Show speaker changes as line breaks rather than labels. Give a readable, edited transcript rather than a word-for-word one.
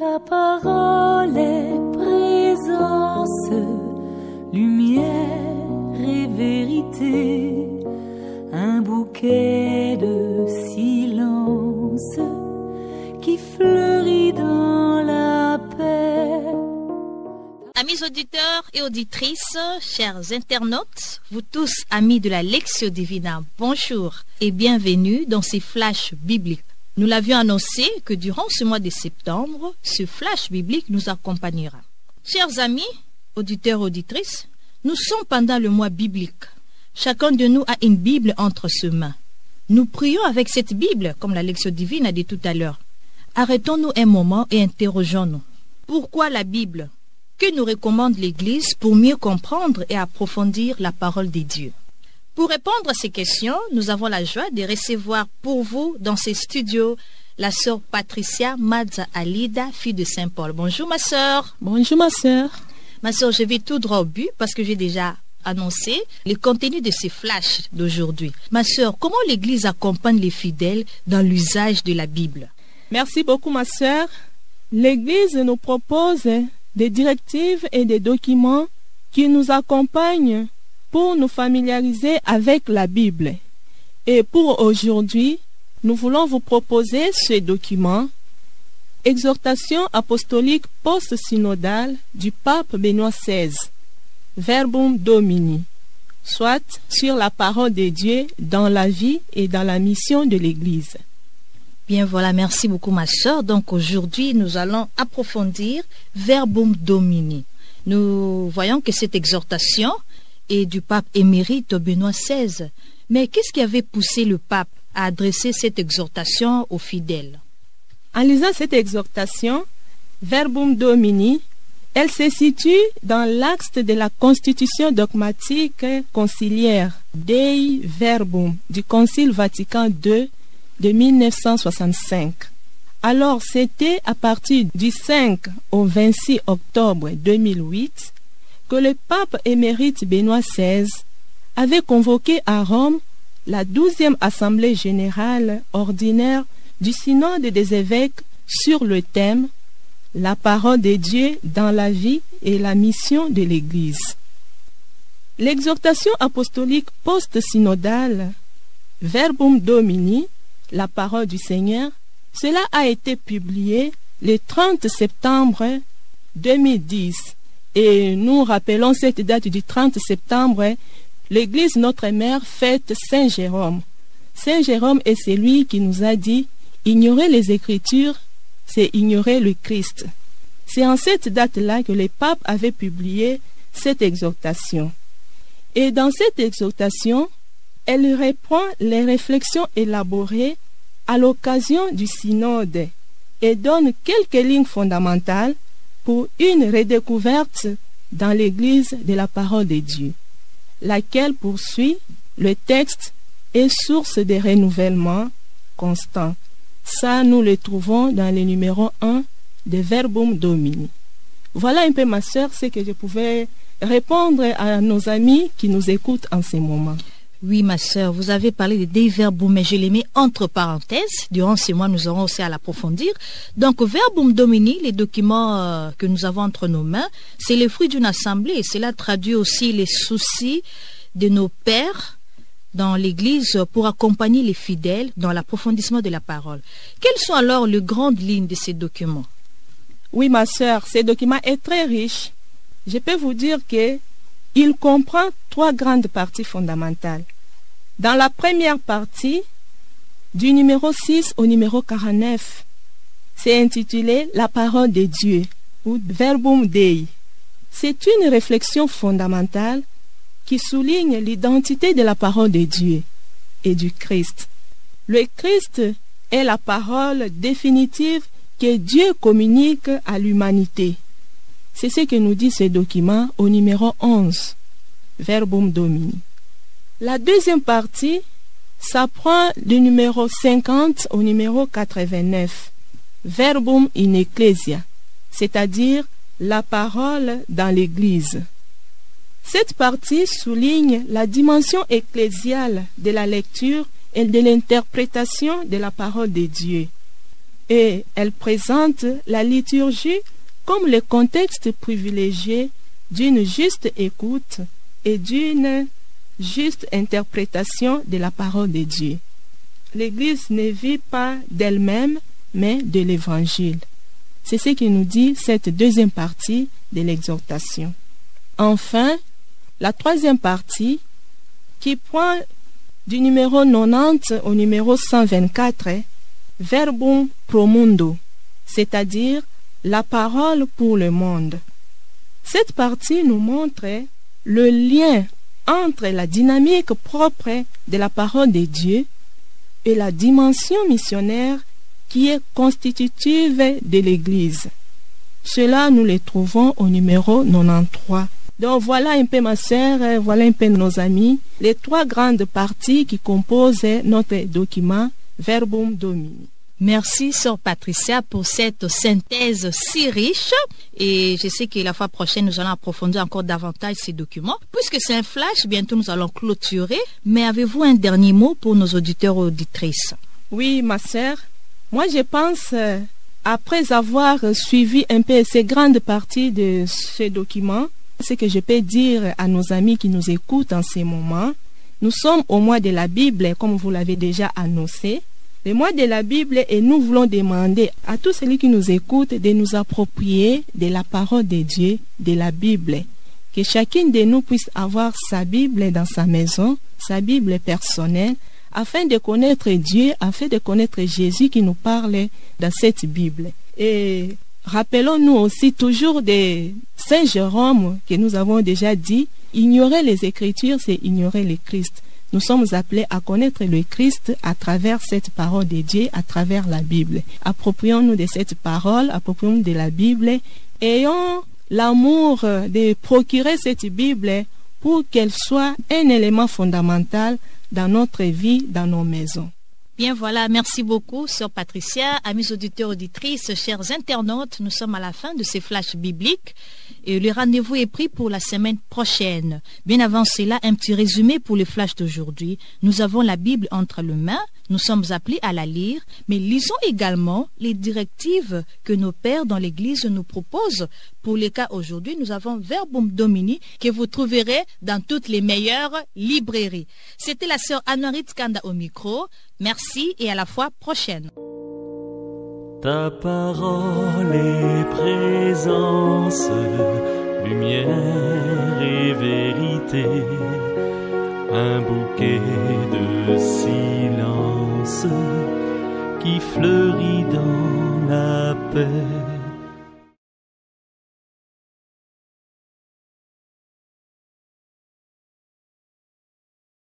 Ta parole est présence, lumière et vérité, un bouquet de silence qui fleurit dans la paix.
Amis auditeurs et auditrices, chers internautes, vous tous amis de la Lectio Divina, bonjour et bienvenue dans ces flashs bibliques. Nous l'avions annoncé que durant ce mois de septembre, ce flash biblique nous accompagnera. Chers amis, auditeurs et auditrices, nous sommes pendant le mois biblique. Chacun de nous a une Bible entre ses mains. Nous prions avec cette Bible, comme la Lectio Divine a dit tout à l'heure. Arrêtons-nous un moment et interrogeons-nous. Pourquoi la Bible? Que nous recommande l'Église pour mieux comprendre et approfondir la parole de Dieu? Pour répondre à ces questions, nous avons la joie de recevoir pour vous dans ces studios la sœur Patricia Madza Alida, fille de Saint-Paul. Bonjour ma sœur.
Bonjour ma sœur.
Ma sœur, je vais tout droit au but parce que j'ai déjà annoncé le contenu de ces flashs d'aujourd'hui. Ma sœur, comment l'Église accompagne les fidèles dans l'usage de la Bible?
Merci beaucoup ma sœur. L'Église nous propose des directives et des documents qui nous accompagnent pour nous familiariser avec la Bible. Et pour aujourd'hui, nous voulons vous proposer ce document, Exhortation apostolique post-synodale du pape Benoît XVI, Verbum Domini, soit sur la parole de Dieu dans la vie et dans la mission de l'Église.
Bien voilà, merci beaucoup ma sœur. Donc aujourd'hui, nous allons approfondir Verbum Domini. Nous voyons que cette exhortation est du pape émérite Benoît XVI. Mais qu'est-ce qui avait poussé le pape à adresser cette exhortation aux fidèles?
En lisant cette exhortation, Verbum Domini, elle se situe dans l'axe de la constitution dogmatique conciliaire Dei Verbum du Concile Vatican II de 1965. Alors, c'était à partir du 5 au 26 octobre 2008 que le pape émérite Benoît XVI avait convoqué à Rome la 12e Assemblée générale ordinaire du synode des évêques sur le thème « La parole de Dieu dans la vie et la mission de l'Église ». L'exhortation apostolique post-synodale Verbum Domini, la parole du Seigneur, cela a été publié le 30 septembre 2010. Et nous rappelons cette date du 30 septembre, l'Église Notre Mère fête Saint Jérôme. Saint Jérôme est celui qui nous a dit « Ignorer les Écritures, c'est ignorer le Christ ». C'est en cette date-là que le pape avait publié cette exhortation. Et dans cette exhortation, elle reprend les réflexions élaborées à l'occasion du synode et donne quelques lignes fondamentales pour une redécouverte dans l'Église de la parole de Dieu, laquelle poursuit le texte est source de renouvellement constant. Ça, nous le trouvons dans le numéro 1 de Verbum Domini. Voilà un peu, ma sœur, ce que je pouvais répondre à nos amis qui nous écoutent en ce moment.
Oui, ma sœur, vous avez parlé de Dei Verbum, mais je les mets entre parenthèses. Durant ces mois, nous aurons aussi à l'approfondir. Donc, Verbum Domini, les documents que nous avons entre nos mains, c'est le fruit d'une assemblée. Et cela traduit aussi les soucis de nos pères dans l'Église pour accompagner les fidèles dans l'approfondissement de la parole. Quelles sont alors les grandes lignes de ces documents?
Oui, ma sœur, ce document est très riche. Je peux vous dire que il comprend 3 grandes parties fondamentales. Dans la première partie, du numéro 6 au numéro 49, c'est intitulé « La parole de Dieu » ou « Verbum Dei ». C'est une réflexion fondamentale qui souligne l'identité de la parole de Dieu et du Christ. Le Christ est la parole définitive que Dieu communique à l'humanité. C'est ce que nous dit ce document au numéro 11, Verbum Domini. La deuxième partie, ça prend du numéro 50 au numéro 89, Verbum in Ecclesia, c'est-à-dire la parole dans l'Église. Cette partie souligne la dimension ecclésiale de la lecture et de l'interprétation de la parole de Dieu. et elle présente la liturgie comme le contexte privilégié d'une juste écoute et d'une juste interprétation de la parole de Dieu. L'Église ne vit pas d'elle-même, mais de l'Évangile. C'est ce qui nous dit cette deuxième partie de l'exhortation. Enfin, la troisième partie, qui prend du numéro 90 au numéro 124, Verbum pro mundo, c'est-à-dire la parole pour le monde. Cette partie nous montre le lien entre la dynamique propre de la parole de Dieu et la dimension missionnaire qui est constitutive de l'Église. Cela, nous le trouvons au numéro 93. Donc voilà un peu ma sœur, voilà un peu nos amis, les trois grandes parties qui composent notre document Verbum Domini.
Merci, Sœur Patricia, pour cette synthèse si riche. Et je sais que la fois prochaine, nous allons approfondir encore davantage ces documents. Puisque c'est un flash, bientôt nous allons clôturer. Mais avez-vous un dernier mot pour nos auditeurs et auditrices?
Oui, ma sœur. Moi, je pense, après avoir suivi un peu ces grandes parties de ce document, ce que je peux dire à nos amis qui nous écoutent en ces moments, nous sommes au mois de la Bible, comme vous l'avez déjà annoncé. Le mois de la Bible, et nous voulons demander à tous ceux qui nous écoutent de nous approprier de la parole de Dieu, de la Bible. Que chacun de nous puisse avoir sa Bible dans sa maison, sa Bible personnelle, afin de connaître Dieu, afin de connaître Jésus qui nous parle dans cette Bible. Et rappelons-nous aussi toujours de Saint Jérôme, que nous avons déjà dit, ignorer les Écritures, c'est ignorer le Christ. Nous sommes appelés à connaître le Christ à travers cette parole de Dieu, à travers la Bible. Approprions-nous de cette parole, approprions-nous de la Bible, ayons l'amour de procurer cette Bible pour qu'elle soit un élément fondamental dans notre vie, dans nos maisons.
Bien voilà, merci beaucoup, Sœur Patricia, amis auditeurs, auditrices, chers internautes, nous sommes à la fin de ces flashs bibliques et le rendez-vous est pris pour la semaine prochaine. Bien avant cela, un petit résumé pour les flashs d'aujourd'hui. Nous avons la Bible entre les mains, nous sommes appelés à la lire, mais lisons également les directives que nos pères dans l'Église nous proposent. Pour les cas aujourd'hui, nous avons Verbum Domini que vous trouverez dans toutes les meilleures librairies. C'était la sœur Anne-Marie Tkanda au micro. Merci et à la fois prochaine.
Ta parole est présence, lumière et vérité, un bouquet de silence qui fleurit dans la paix.